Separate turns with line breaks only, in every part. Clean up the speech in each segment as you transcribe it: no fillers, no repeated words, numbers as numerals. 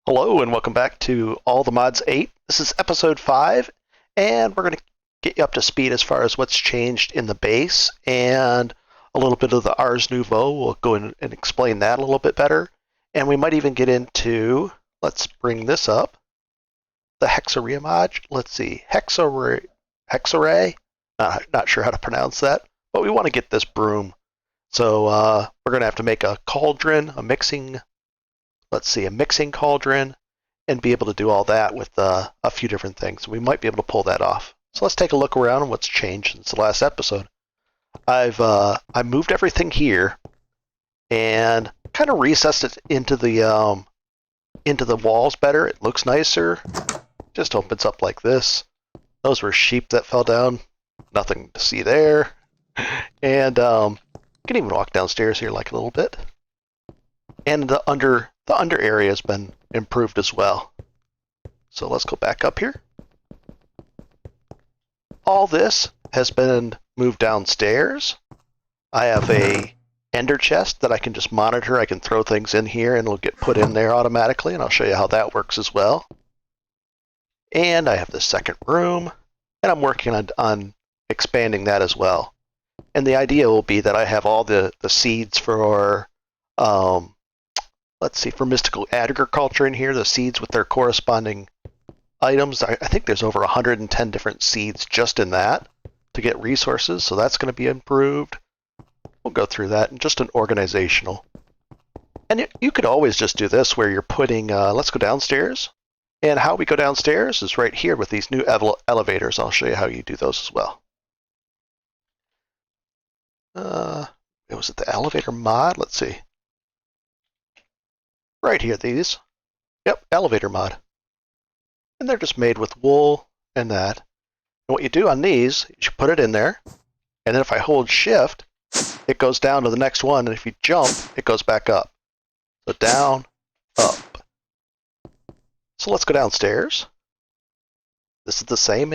Hello and welcome back to All the Mods 8. This is episode 5, and we're going to get you up to speed as far as what's changed in the base and a little bit of the Ars Nouveau. We'll go in and explain that a little bit better. And we might even get into, let's bring this up, the Hexarray mod. Let's see, Hexarray? Not sure how to pronounce that, but we want to get this broom. So we're going to have to make a cauldron, a mixing cauldron, and be able to do all that with a few different things. We might be able to pull that off. So let's take a look around on what's changed since the last episode. I moved everything here and kind of recessed it into the walls better. It looks nicer. Just opens up like this. Those were sheep that fell down. Nothing to see there. And you can even walk downstairs here like a little bit. And the under area has been improved as well. So let's go back up here. All this has been moved downstairs. I have a ender chest that I can just monitor. I can throw things in here and it'll get put in there automatically, and I'll show you how that works as well. And I have the second room, and I'm working on expanding that as well. And the idea will be that I have all the seeds for let's see, for mystical agriculture in here, the seeds with their corresponding items. I think there's over 110 different seeds just in that to get resources, so that's going to be improved. We'll go through that in just an organizational. And you could always just do this where you're putting, let's go downstairs. And how we go downstairs is right here with these new elevators. I'll show you how you do those as well. Was it the elevator mod? Let's see. Right here, these. Yep, elevator mod. And they're just made with wool and that. And what you do on these is you put it in there, and then if I hold shift, it goes down to the next one, and if you jump, it goes back up. So down, up. So let's go downstairs. This is the same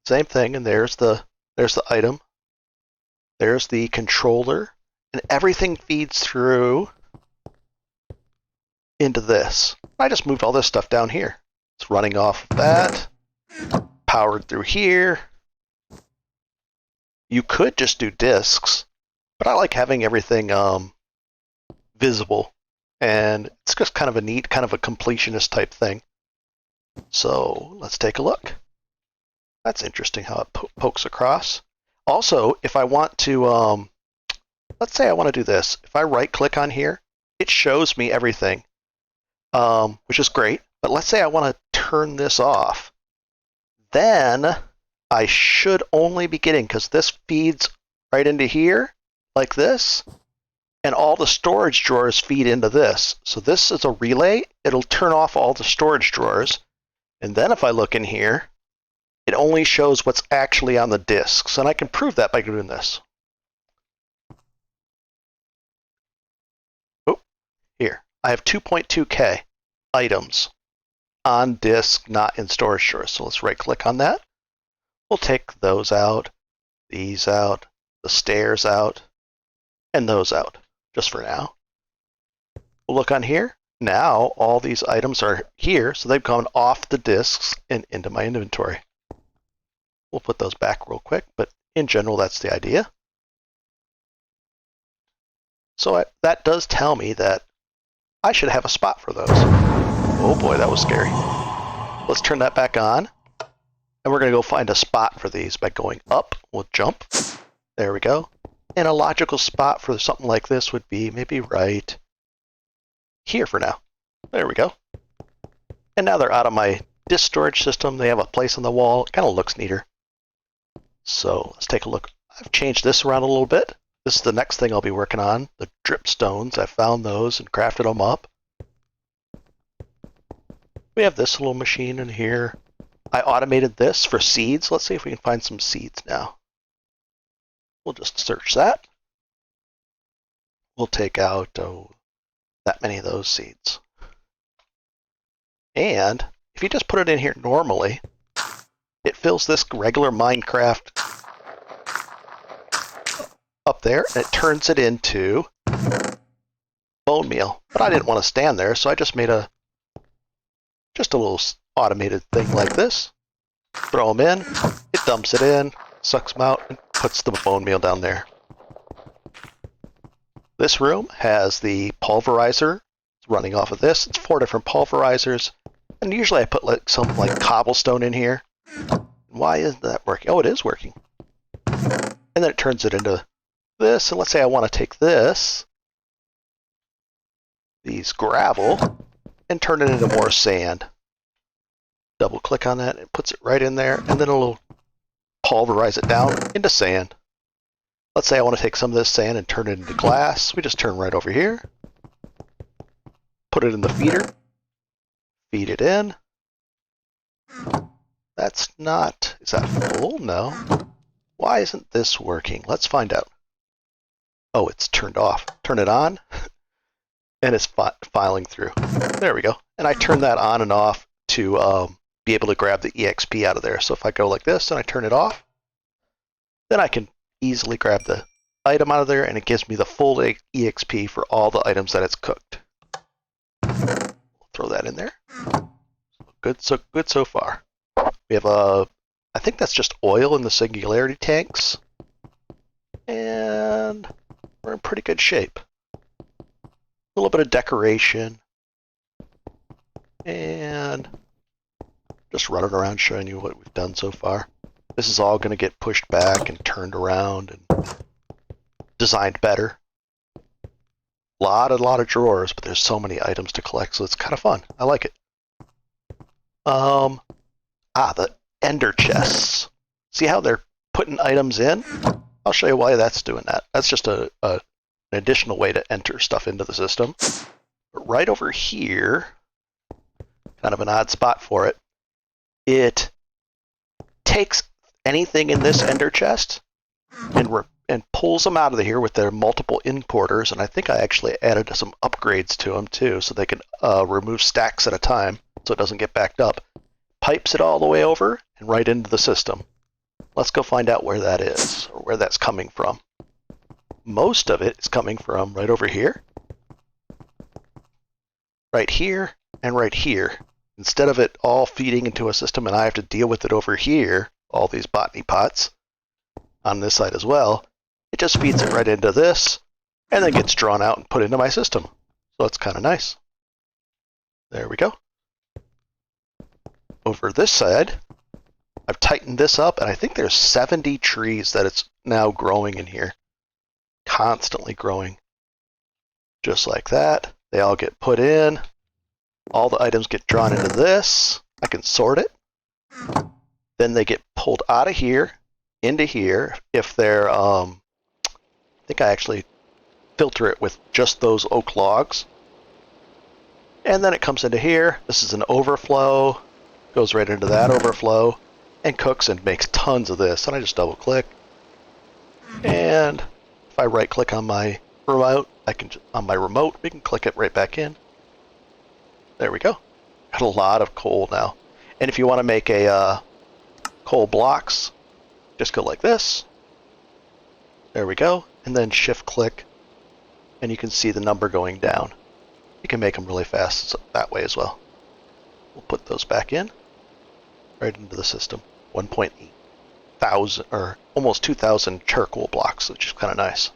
thing, and there's the item. There's the controller, and everything feeds through into this. I just moved all this stuff down here. It's running off of that, powered through here. You could just do discs, but I like having everything visible, and it's just kind of a neat, kind of a completionist type thing. So let's take a look. That's interesting how it pokes across. Also, if I want to, let's say I want to do this. If I right click on here, it shows me everything. Which is great, but let's say I want to turn this off. Then I should only be getting, because this feeds right into here, like this, and all the storage drawers feed into this. So this is a relay. It'll turn off all the storage drawers, and then if I look in here, it only shows what's actually on the disks, and I can prove that by doing this. Oh, here. I have 2.2K items on disk, not in storage drawers. So let's right click on that. We'll take those out, these out, the stairs out, and those out, just for now. We'll look on here. Now all these items are here, so they've gone off the disks and into my inventory. We'll put those back real quick, but in general, that's the idea. So that does tell me that I should have a spot for those. Oh boy, that was scary. Let's turn that back on. And we're going to go find a spot for these by going up. We'll jump. There we go. And a logical spot for something like this would be maybe right here for now. There we go. And now they're out of my disk storage system. They have a place on the wall. It kind of looks neater. So let's take a look. I've changed this around a little bit. This is the next thing I'll be working on, the drip stones. I found those and crafted them up. We have this little machine in here. I automated this for seeds. Let's see if we can find some seeds now. We'll just search that. We'll take out that many of those seeds. And if you just put it in here normally, it fills this regular Minecraft up there, and it turns it into bone meal. But I didn't want to stand there, so I just made a Just a little automated thing like this. Throw them in, it dumps it in, sucks them out, and puts the bone meal down there. This room has the pulverizer. It's running off of this. It's 4 different pulverizers. And usually I put like some like cobblestone in here. Why isn't that working? Oh, it is working. And then it turns it into this. And let's say I want to take this, these gravel, and turn it into more sand. Double click on that, it puts it right in there, and then it'll pulverize it down into sand. Let's say I want to take some of this sand and turn it into glass. We just turn right over here, put it in the feeder, feed it in. That's not, is that full? No. Why isn't this working? Let's find out. Oh, it's turned off. Turn it on, and it's filing through. There we go. And I turn that on and off to be able to grab the EXP out of there. So if I go like this and I turn it off, then I can easily grab the item out of there, and it gives me the full EXP for all the items that it's cooked. Throw that in there. Good so far. We have I think that's just oil in the singularity tanks, and we're in pretty good shape. A little bit of decoration, and just running around showing you what we've done so far. This is all going to get pushed back and turned around and designed better. A lot of drawers, but there's so many items to collect, so it's kind of fun. I like it. The ender chests. See how they're putting items in? I'll show you why that's doing that. That's just an additional way to enter stuff into the system. But right over here, kind of an odd spot for it, it takes anything in this ender chest and pulls them out of here with their multiple importers, and I think I actually added some upgrades to them too, so they can remove stacks at a time so it doesn't get backed up. Pipes it all the way over and right into the system. Let's go find out where that is, or where that's coming from. Most of it is coming from right over here, right here, and right here. Instead of it all feeding into a system and I have to deal with it over here, all these botany pots on this side as well, it just feeds it right into this and then gets drawn out and put into my system. So it's kind of nice. There we go. Over this side, I've tightened this up, and I think there's 70 trees that it's now growing in here. Constantly growing. Just like that. They all get put in. All the items get drawn into this. I can sort it. Then they get pulled out of here into here. If they're, I think I actually filter it with just those oak logs. And then it comes into here. This is an overflow. Goes right into that overflow and cooks and makes tons of this. And I just double click. And if I right click on my remote, we can click it right back in. There we go. Got a lot of coal now. And if you want to make a coal blocks, just go like this. There we go. And then shift click, and you can see the number going down. You can make them really fast that way as well. We'll put those back in, right into the system. 1.8 thousand, or almost 2,000 charcoal blocks, which is kind of nice.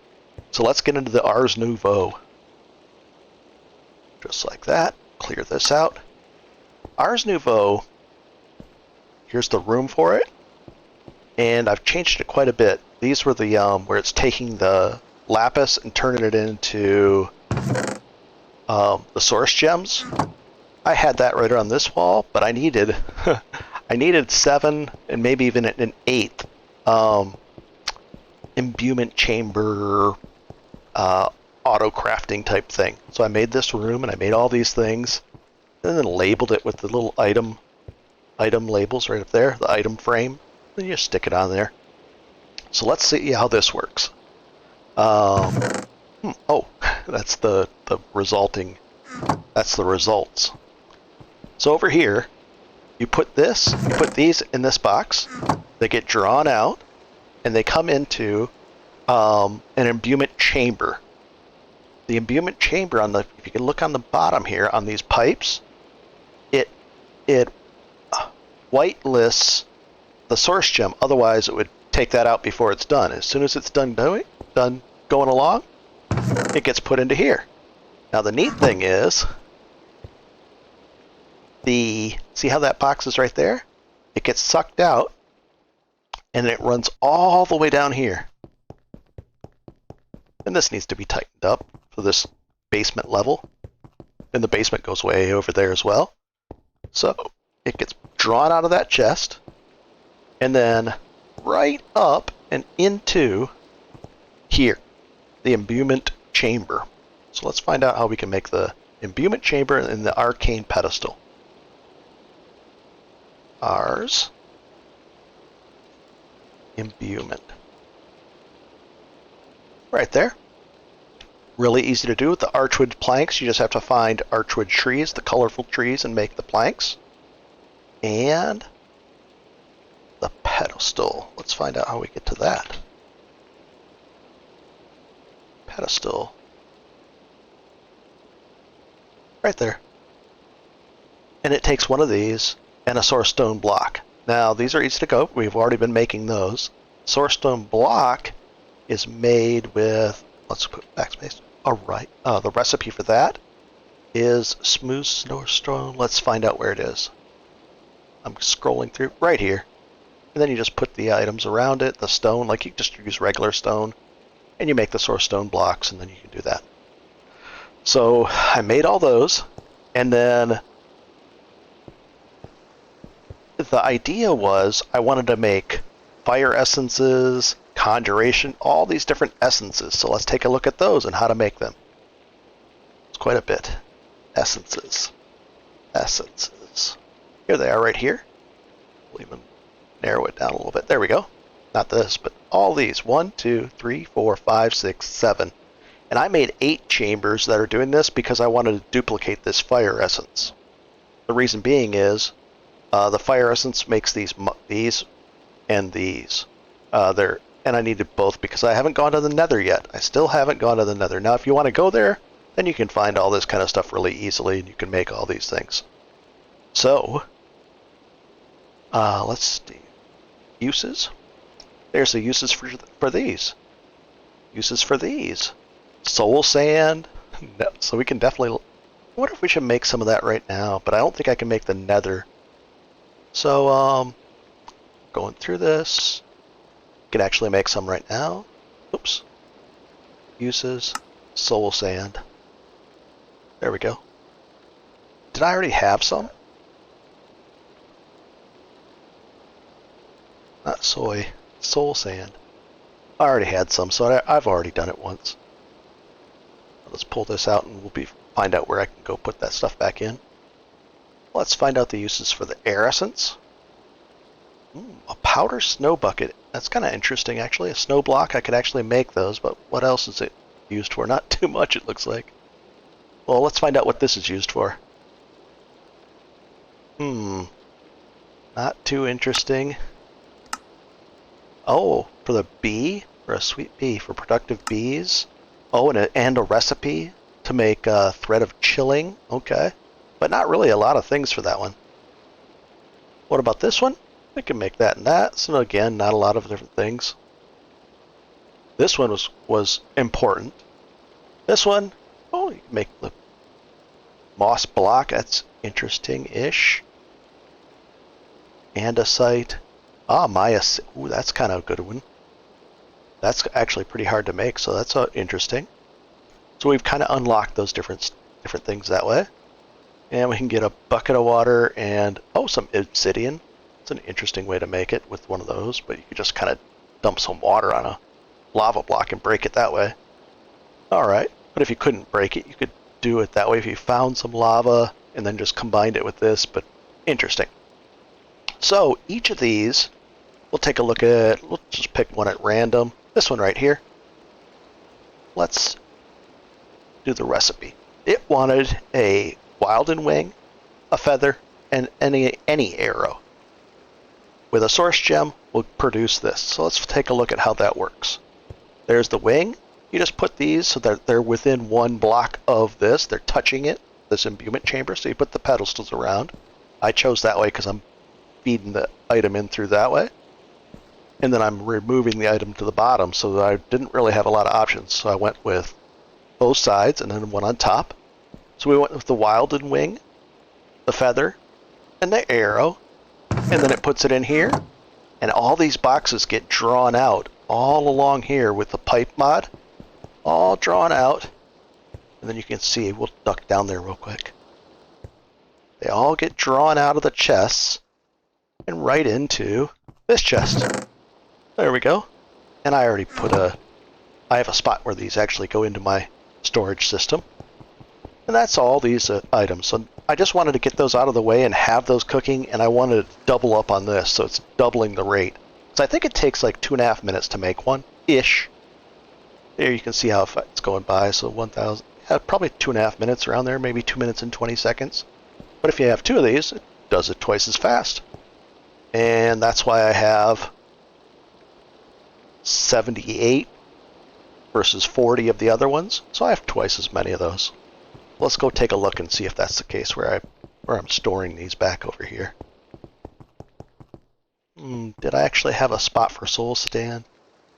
So let's get into the Ars Nouveau. Just like that. Clear this out. Ars Nouveau, here's the room for it. And I've changed it quite a bit. These were the, where it's taking the lapis and turning it into the source gems. I had that right on this wall, but I needed I needed 7 and maybe even an 8th imbuement chamber auto crafting type thing. So I made this room and I made all these things and then labeled it with the little item labels right up there, the item frame. Then you just stick it on there. So let's see how this works. Oh, that's the resulting. That's the results. So over here, you put these in this box. They get drawn out, and they come into an imbuement chamber. The imbuement chamber if you can look on the bottom here on these pipes, it it whitelists the source gem. Otherwise, it would take that out before it's done. As soon as it's done going along, it gets put into here. Now the neat thing is, see how that box is right there? It gets sucked out, and it runs all the way down here. And this needs to be tightened up for this basement level. And the basement goes way over there as well. So it gets drawn out of that chest, and then right up and into here, the imbuement chamber. So let's find out how we can make the imbuement chamber and the arcane pedestal. Ars imbuement. Right there. Really easy to do with the archwood planks. You just have to find archwood trees, the colorful trees, and make the planks. And the pedestal. Let's find out how we get to that. Pedestal. Right there. And it takes one of these and a source stone block. Now, these are easy to go. We've already been making those. Source stone block is made with, let's put backspace. All right. The recipe for that is smooth stone. Let's find out where it is. I'm scrolling through right here. And then you just put the items around it, the stone, like you just use regular stone, and you make the source stone blocks, and then you can do that. So I made all those, and then the idea was I wanted to make fire essences, conjuration, all these different essences. So let's take a look at those and how to make them. It's quite a bit. Essences. Essences. Here they are right here. We'll even narrow it down a little bit. There we go. Not this, but all these. 1, 2, 3, 4, 5, 6, 7. And I made 8 chambers that are doing this because I wanted to duplicate this fire essence. The reason being is the fire essence makes these and these. And I needed both because I haven't gone to the nether yet. I still haven't gone to the nether. Now, if you want to go there, then you can find all this kind of stuff really easily, and you can make all these things. So, let's see. Uses. There's the uses for these. Uses for these. Soul sand. No, so we can definitely... I wonder if we should make some of that right now, but I don't think I can make the nether. So, going through this, can actually make some right now. Oops. Uses, soul sand. There we go. Did I already have some? Not soy, soul sand. I already had some, so I've already done it once. Let's pull this out and we'll find out where I can go put that stuff back in. Let's find out the uses for the air essence. A powder snow bucket. That's kind of interesting, actually. A snow block, I could actually make those, but what else is it used for? Not too much, it looks like. Well, let's find out what this is used for. Not too interesting. Oh, for the bee? For a sweet bee, for productive bees. Oh, and a recipe to make a thread of chilling. Okay. But not really a lot of things for that one. What about this one? We can make that and that. So again, not a lot of different things. This one was important. This one, oh, you can make the moss block. That's interesting-ish. Andesite. Ah, Maya. Ooh, that's kind of a good one. That's actually pretty hard to make, so that's interesting. So we've kind of unlocked those different things that way. And we can get a bucket of water and, oh, some obsidian. It's an interesting way to make it with one of those, but you could just kind of dump some water on a lava block and break it that way. Alright, but if you couldn't break it, you could do it that way if you found some lava and then just combined it with this, but interesting. So each of these, we'll take a look at, we'll just pick one at random. This one right here. Let's do the recipe. It wanted a wilden wing, a feather, and any arrow. With a source gem, we'll produce this. So let's take a look at how that works. There's the wing. You just put these so that they're within one block of this. They're touching it, this imbuement chamber. So you put the pedestals around. I chose that way because I'm feeding the item in through that way. And then I'm removing the item to the bottom so that I didn't really have a lot of options. So I went with both sides and then one on top. So we went with the wilded wing, the feather, and the arrow. And then it puts it in here. And all these boxes get drawn out all along here with the pipe mod. All drawn out. And then you can see, we'll duck down there real quick. They all get drawn out of the chests and right into this chest. There we go. And I already I have a spot where these actually go into my storage system. And that's all these items. So I just wanted to get those out of the way and have those cooking, and I wanted to double up on this, so it's doubling the rate. So I think it takes like 2.5 minutes to make one-ish. There you can see how it's going by, so 1,000, yeah, probably 2.5 minutes around there, maybe 2 minutes and 20 seconds. But if you have two of these, it does it twice as fast. And that's why I have 78 versus 40 of the other ones, so I have twice as many of those. Let's go take a look and see if that's the case where I'm storing these back over here. Did I actually have a spot for soul stand?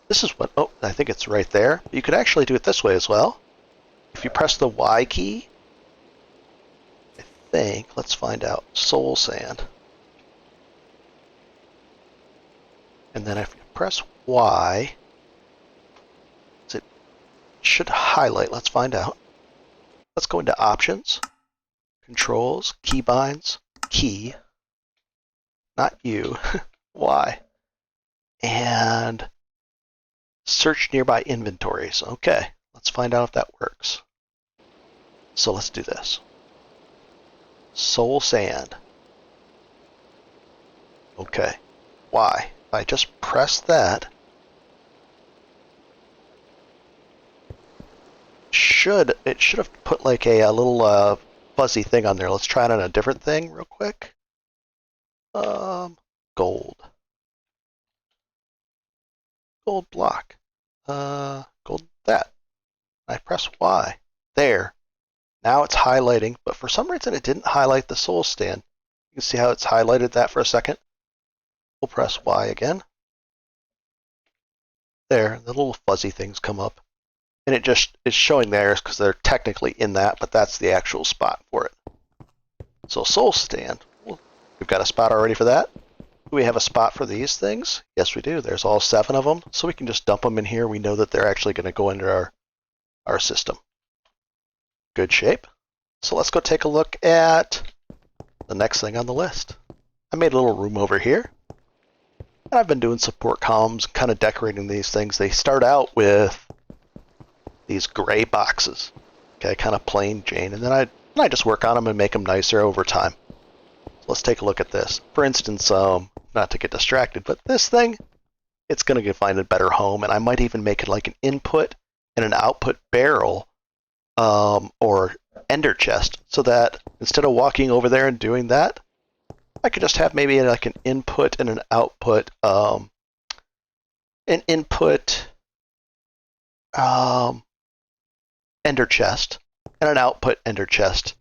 This is what, oh, I think it's right there. You could actually do it this way as well. If you press the Y key, I think, let's find out, soul sand. And then if you press Y, it should highlight, let's find out. Let's go into options, controls, keybinds, key, not you, Y, and search nearby inventories. Okay, let's find out if that works. So let's do this. Soul sand. Okay, Y. If I just press that, it should have put like a little fuzzy thing on there. Let's try it on a different thing real quick. Gold. Gold block. Gold that. I press Y. There. Now it's highlighting, but for some reason it didn't highlight the soul stand. You can see how it's highlighted that for a second. We'll press Y again. There, the little fuzzy things come up. And it's showing theirs because they're technically in that, but that's the actual spot for it. So soul stand, we've got a spot already for that. Do we have a spot for these things? Yes, we do. There's all 7 of them, so we can just dump them in here. We know that they're actually going to go into our system. Good shape. So let's go take a look at the next thing on the list. I made a little room over here. And I've been doing support columns, kind of decorating these things. They start out with these gray boxes, okay, kind of plain Jane, and then I just work on them and make them nicer over time. So let's take a look at this. For instance, not to get distracted, but this thing, it's going to find a better home, and I might even make it like an input and an output barrel or ender chest, so that instead of walking over there and doing that, I could just have maybe like an input and an output, ender chest and an output ender chest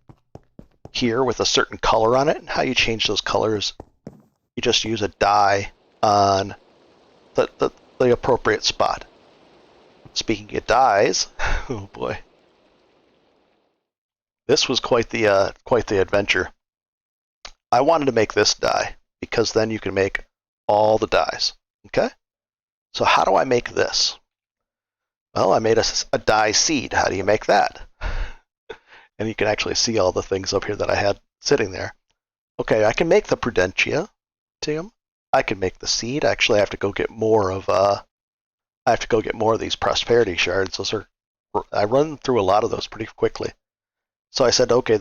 here with a certain color on it. And how you change those colors, you just use a dye on the appropriate spot. Speaking of dyes, oh boy, this was quite the adventure. I wanted to make this dye because then you can make all the dyes. Okay, so how do I make this? Well, I made a dye seed. How do you make that? And you can actually see all the things up here that I had sitting there. Okay, I can make the Prudentium. I can make the seed. Actually, I have to go get more of these prosperity shards. I run through a lot of those pretty quickly. So I said, okay,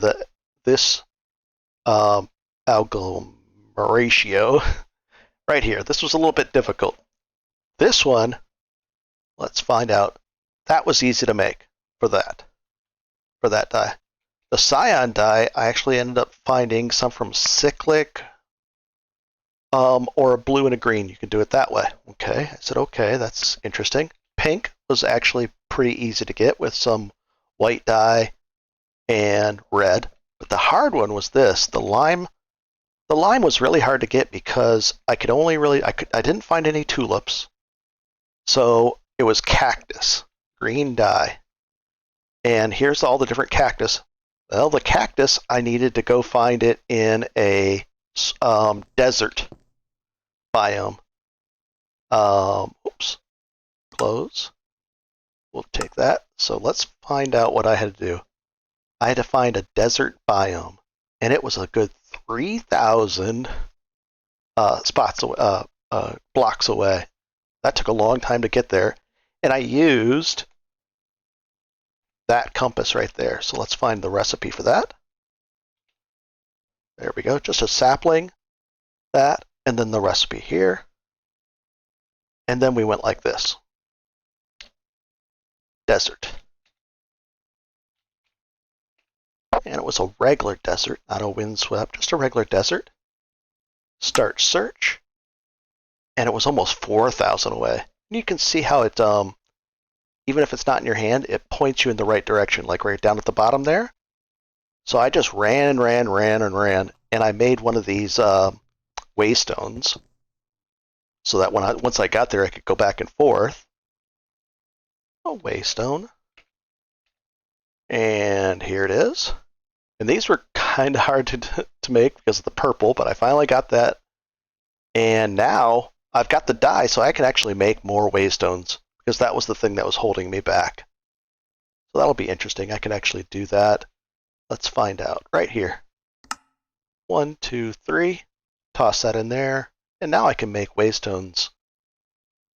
this agglomeratio right here. This was a little bit difficult. This one, let's find out. That was easy to make for that dye. The cyan dye, I actually ended up finding some from Cyclic, or a blue and a green. You can do it that way. Okay, I said, okay, that's interesting. Pink was actually pretty easy to get with some white dye and red. But the hard one was this, the lime The lime was really hard to get because I didn't find any tulips. So it was cactus, green dye. And here's all the different cactus. Well, the cactus, I needed to go find it in a desert biome. Oops, close. We'll take that. So let's find out what I had to do. I had to find a desert biome, and it was a good 3,000 blocks away. That took a long time to get there, and I used that compass right there. So let's find the recipe for that. There we go. Just a sapling, that, and then the recipe here. And then we went like this. Desert. And it was a regular desert, not a windswept, just a regular desert. Start search. And it was almost 4,000 away. And you can see how it, even if it's not in your hand, it points you in the right direction, like right down at the bottom there. So I just ran and ran, and I made one of these waystones so that once I got there, I could go back and forth. A waystone. And here it is. And these were kind of hard to make because of the purple, but I finally got that. And now I've got the dye, so I can actually make more waystones because that was the thing that was holding me back. So that'll be interesting. I can actually do that. Let's find out right here. 1, 2, 3. Toss that in there. And now I can make waystones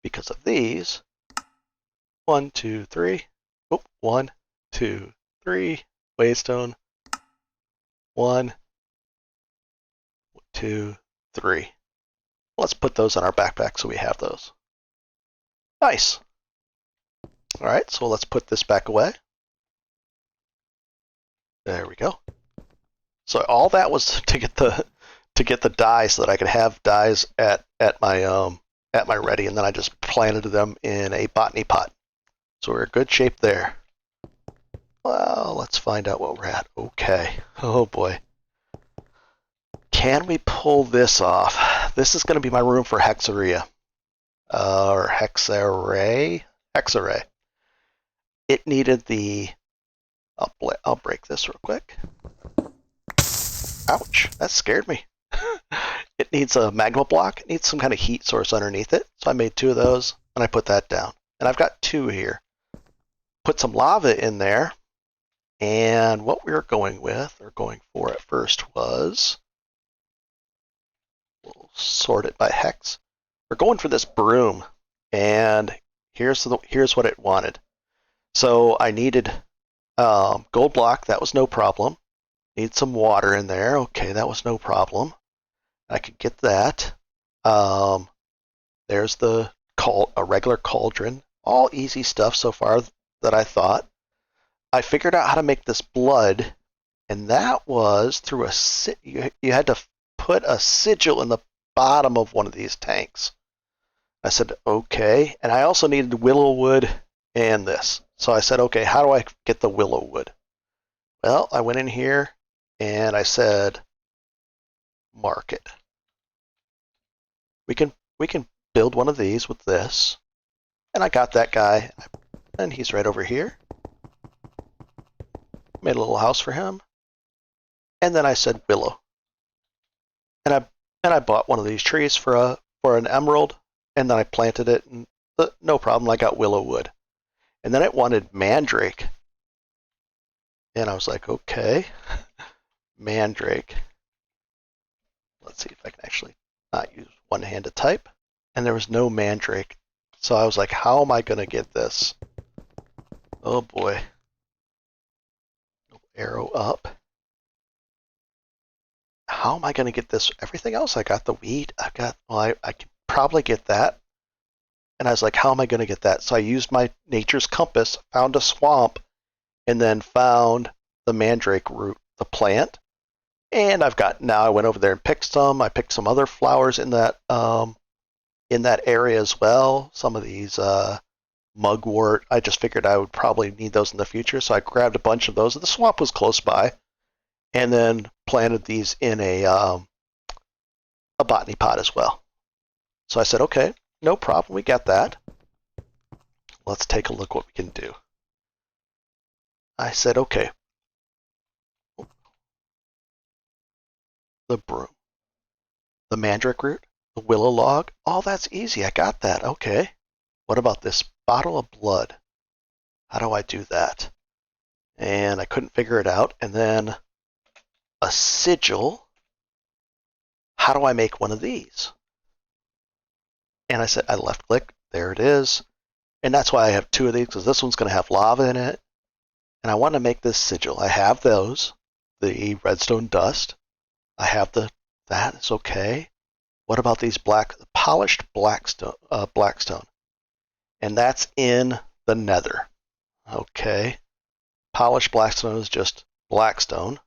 because of these. 1, 2, 3. Oh, 1, 2, 3. Waystone. 1, 2, 3. Let's put those on our backpack so we have those. Nice. All right, so let's put this back away. There we go. So all that was to get the dye so that I could have dyes at my ready, and then I just planted them in a botany pot. So we're in good shape there. Well, let's find out what we're at. Okay. Oh boy. Can we pull this off? This is going to be my room for hexarrhea. Or hexarray? Hexarray. It needed the... I'll break this real quick. Ouch, that scared me. It needs a magma block. It needs some kind of heat source underneath it. So I made 2 of those, and I put that down. And I've got 2 here. Put some lava in there. And what we were going for at first was... We'll sort it by hex. We're going for this broom. And here's what it wanted. So I needed gold block. That was no problem. Need some water in there. Okay, that was no problem. I could get that. There's a regular cauldron. All easy stuff so far that I thought. I figured out how to make this blood, and that was through you had to put a sigil in the bottom of one of these tanks. I said, okay. And I also needed willow wood and this. So I said, okay, how do I get the willow wood? Well, I went in here and I said, market. We can build one of these with this. And I got that guy, and he's right over here. Made a little house for him. And then I said willow. And I bought one of these trees for an emerald, and then I planted it, and no problem, I got willow wood. And then it wanted mandrake. And I was like, okay, mandrake. Let's see if I can actually not use one hand to type. And there was no mandrake. So I was like, how am I going to get this? Oh boy. Arrow up. How am I going to get this? Everything else, I got the wheat. I could probably get that. And I was like, how am I going to get that? So I used my nature's compass, found a swamp, and then found the mandrake root, the plant. And now I went over there and picked some. I picked some other flowers in that area as well. Some of these mugwort. I just figured I would probably need those in the future, so I grabbed a bunch of those. The swamp was close by, and then planted these in a a botany pot as well. So I said, okay, no problem, we got that. Let's take a look what we can do. I said, okay, the broom, the mandrake root, the willow log, all that's easy. I got that. Okay. What about this bottle of blood? How do I do that? And I couldn't figure it out. And then a sigil. How do I make one of these? And I said, I left click. There it is. And that's why I have two of these, because this one's going to have lava in it. And I want to make this sigil. I have those, the redstone dust. I have that is okay. What about these polished blackstone? And that's in the nether. Okay. Polished blackstone is just blackstone.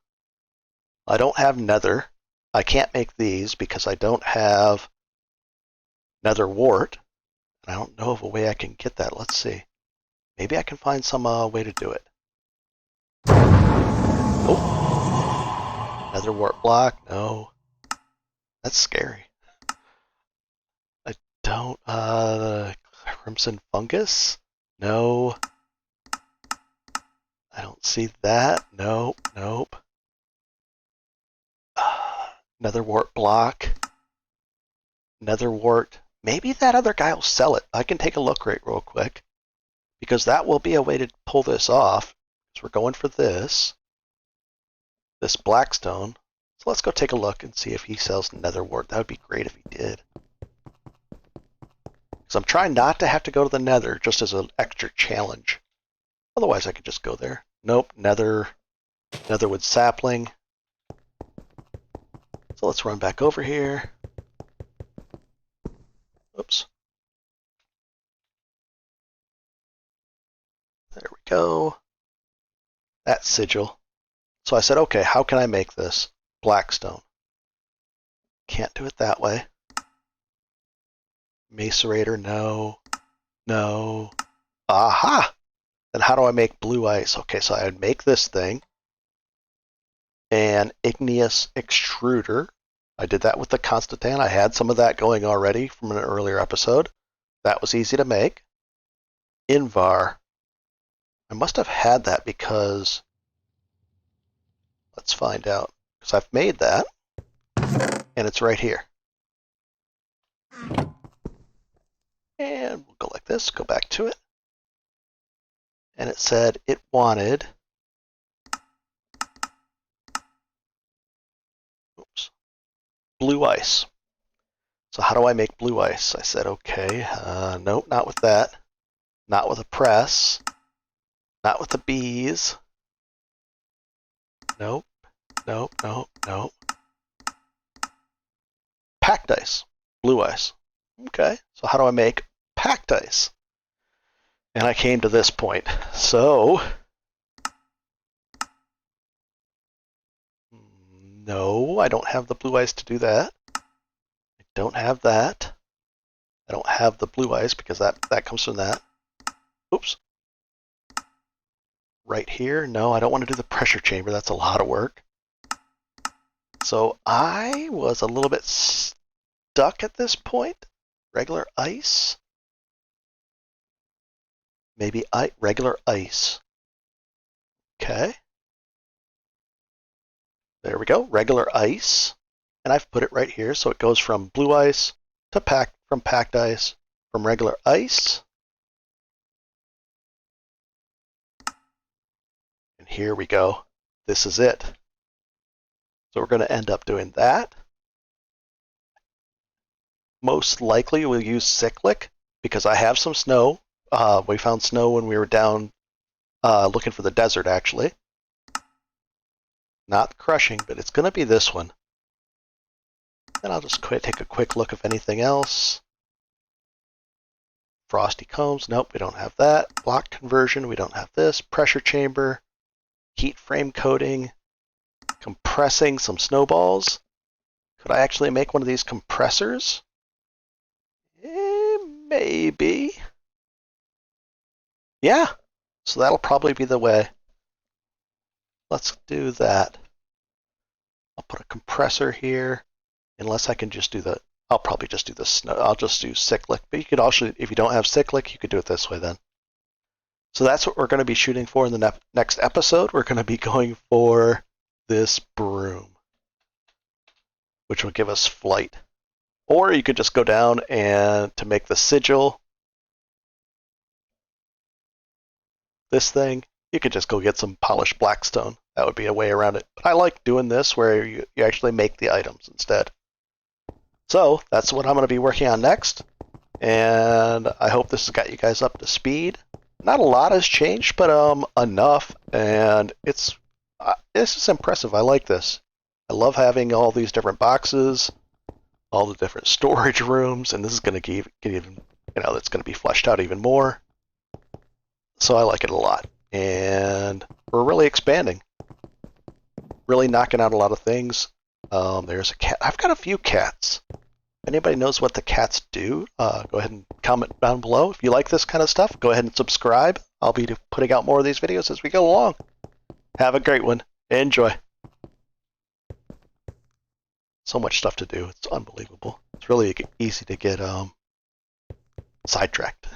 I don't have nether. I can't make these because I don't have nether wart. And I don't know of a way I can get that. Let's see. Maybe I can find some way to do it. Oh. Nether wart block. No. That's scary. I don't. Crimson fungus? No. I don't see that. Nope. Nope. Nether wart block. Nether wart. Maybe that other guy will sell it. I can take a look right real quick. Because that will be a way to pull this off. So we're going for this. This blackstone. So let's go take a look and see if he sells nether wart. That would be great if he did. Because I'm trying not to have to go to the nether just as an extra challenge. Otherwise I could just go there. Nope, netherwood sapling. So let's run back over here. Oops. There we go. That sigil. So I said, okay, how can I make this? Blackstone. Can't do it that way. Macerator, no. No. Aha! Then how do I make blue ice? Okay, so I would make this thing. And igneous extruder. I did that with the Constantan. I had some of that going already from an earlier episode. That was easy to make. Invar. I must have had that because... Let's find out. Because I've made that. And it's right here. And we'll go like this. Go back to it. And it said it wanted... Oops. Blue ice. So how do I make blue ice? I said, okay, nope, not with that. Not with a press. Not with the bees. Nope, nope, nope, nope. Packed ice. Blue ice. Okay, so how do I make packed ice? And I came to this point. So, no, I don't have the blue ice to do that. I don't have that. I don't have the blue ice because that comes from that. Oops. Right here. No, I don't want to do the pressure chamber. That's a lot of work. So I was a little bit stuck at this point. Regular ice. Maybe regular ice. Okay. There we go. Regular ice. And I've put it right here. So it goes from blue ice to packed ice, from regular ice. And here we go. This is it. So we're going to end up doing that. Most likely we'll use cyclic because I have some snow. We found snow when we were down looking for the desert, actually. Not crushing, but it's going to be this one. And I'll just take a quick look if anything else. Frosty combs, nope, we don't have that. Block conversion, we don't have this. Pressure chamber, heat frame coating, compressing some snowballs. Could I actually make one of these compressors? Maybe. Yeah, so that'll probably be the way. Let's do that. I'll put a compressor here. Unless I can just do the, I'll probably just do the snow. I'll just do cyclic. But you could also, if you don't have cyclic, you could do it this way then. So that's what we're going to be shooting for in the next episode. We're going to be going for this broom, which will give us flight. Or you could just go down and to make the sigil, this thing, you could just go get some polished blackstone. That would be a way around it. But I like doing this where you actually make the items instead. So that's what I'm going to be working on next. And I hope this has got you guys up to speed. Not a lot has changed, but enough. And it's just impressive. I like this. I love having all these different boxes, all the different storage rooms, and this is going to get even, it's going to be fleshed out even more. So I like it a lot. And we're really expanding. Really knocking out a lot of things. There's a cat. I've got a few cats. If anybody knows what the cats do, go ahead and comment down below. If you like this kind of stuff, go ahead and subscribe. I'll be putting out more of these videos as we go along. Have a great one. Enjoy. So much stuff to do. It's unbelievable. It's really easy to get sidetracked,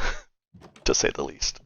to say the least.